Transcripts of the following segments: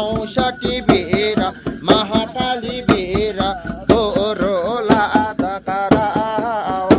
64 वीर महाकाली वीर दोरोला दकराव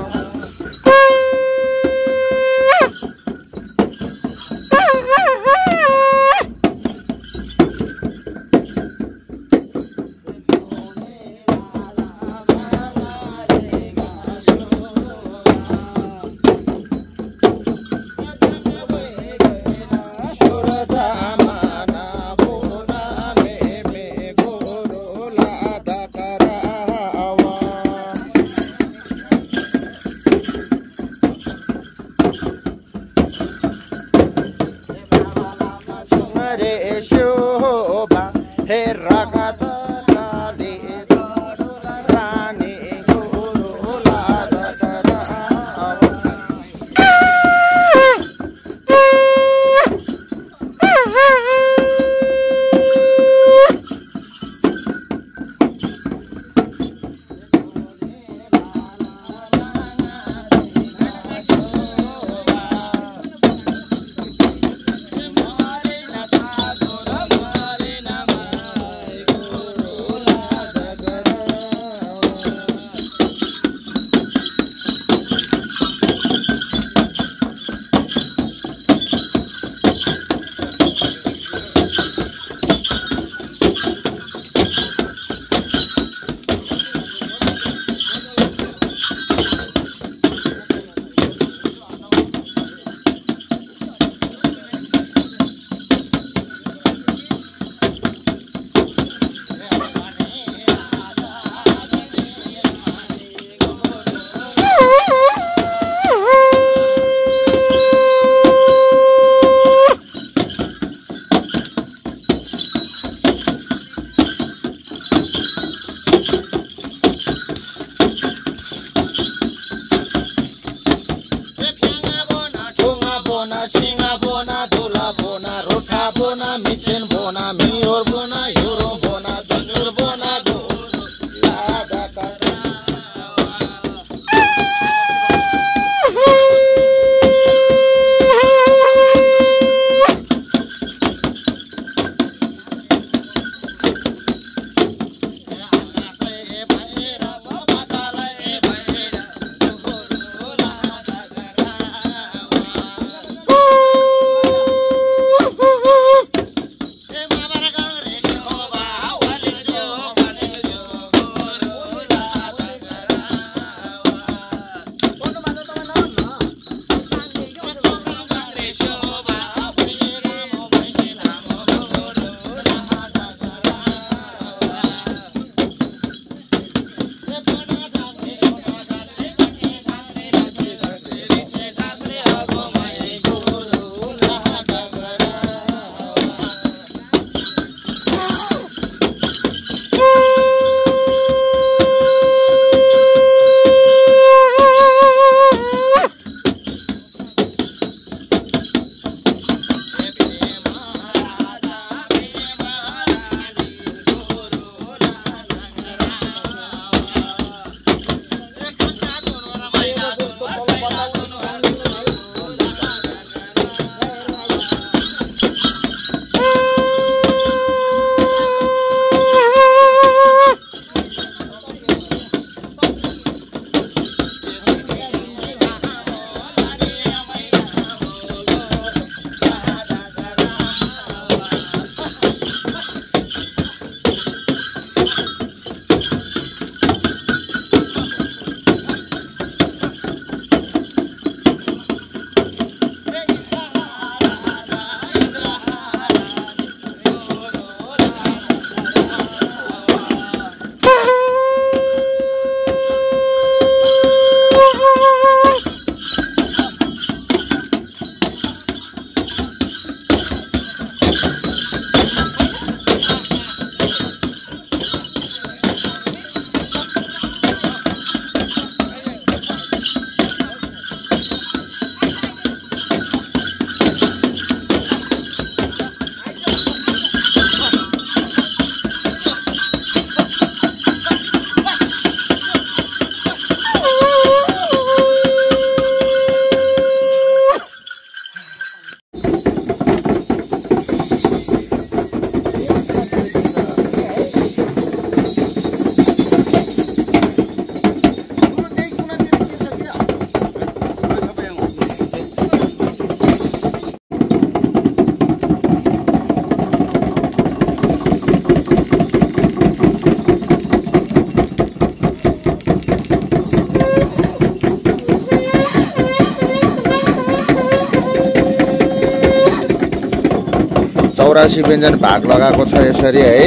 84 व्यञ्जन भाग लगाएको छ यसरी है।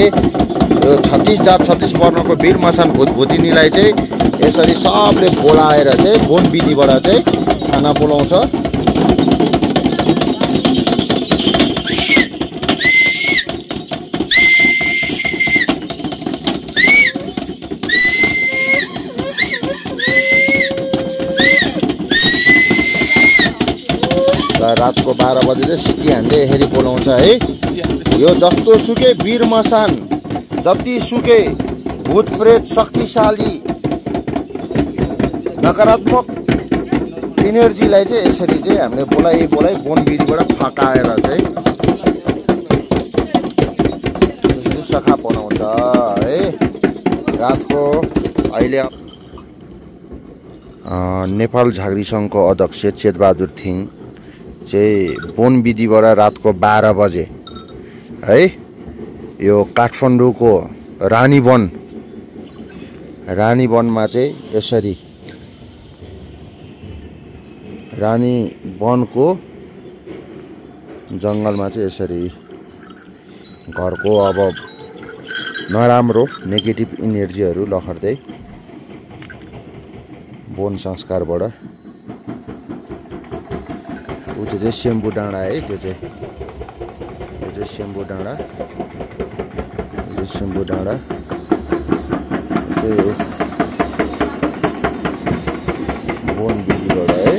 यो 36 जात 36 वर्णको वीर मसान भूतभूतिनीलाई चाहिँ यसरी सबले बोलाएर चाहिँ बोन विधिबाट चाहिँ खाना बोलाउँछ। रातको 12 बजे चाहिँ सिटी हान्दै यसरी बोलाउँछ है। यो जस्तो सुकै वीर मसान, जति सुकै भूत प्रेत शक्तिशाली नकारात्मक इनर्जीलाई चाहिँ यसरी चाहिँ हामीले बोलाइ बोन विधिबाट फकाएर चाहिँ यसरी सखा बनाउँछ है। रातको अहिले नेपाल झाँक्री सङ्घको अध्यक्ष चेतबहादुर थिङ चाहिँ बोन विधिबाट रातको 12 बजे है यो काठमाडौँको रानीवनमा चाहिँ यसरी रानीवनको जङ्गलमा चाहिँ यसरी घरको अब नराम्रो नेगेटिभ इनर्जीहरू लखर्दै बोन संस्कारबाट त्यो चाहिँ सेम्बु डाँडा है। त्यो चाहिँ सेम्बु डाँडा, सेम्बु डाँडा बोन विधिबाट है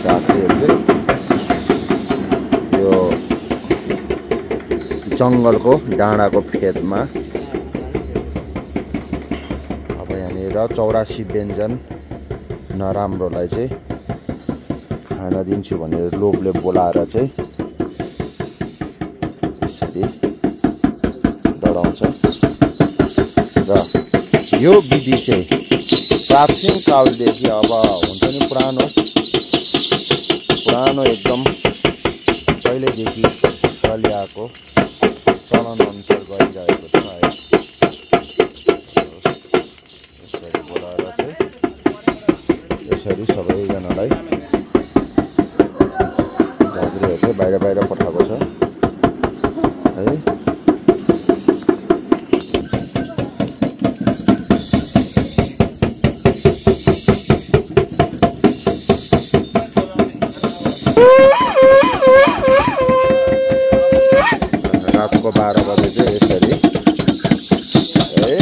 झाँक्रीहरूले यो जङ्गलको डाँडाको फेदमा अब यहाँनिर 84 व्यञ्जन नराम्रोलाई चाहिँ खान दिन्छु भनेर लोभले बोलाएर चाहिँ यसरी डराउँछ। र यो विधि चाहिँ प्राचीन कालदेखि अब हुन्छ नि पुरानो एकदम पहिल्यैदेखि चलिआएको चलन अनुसार गरिरहेको छ है। यसरी बोलाएर चाहिँ यसरी सबैजनालाई बाहिर पठाएको छ है। रातको 12 बजे चाहिँ यसरी है।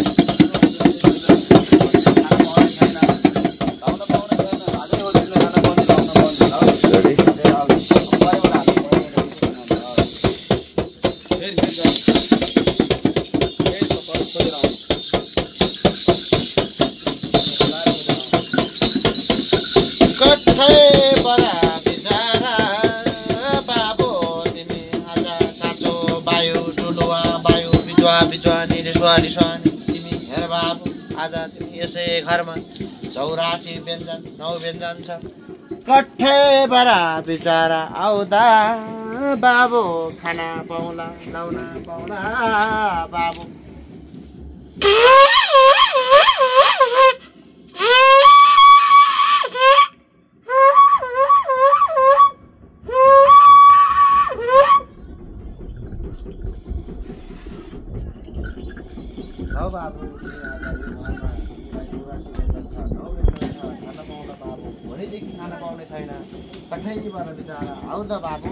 तिमी हेर बाबु आज तिमी यसै घरमा 84 व्यञ्जन 9 व्यञ्जन छ। कठे बरा बिचारा आउँदा बाबु खाना पाउला लाउन पाउला बाबु। भनेदेखि खाना पाउने छैन। कठैबाट बिचारा आउँदा बाबु।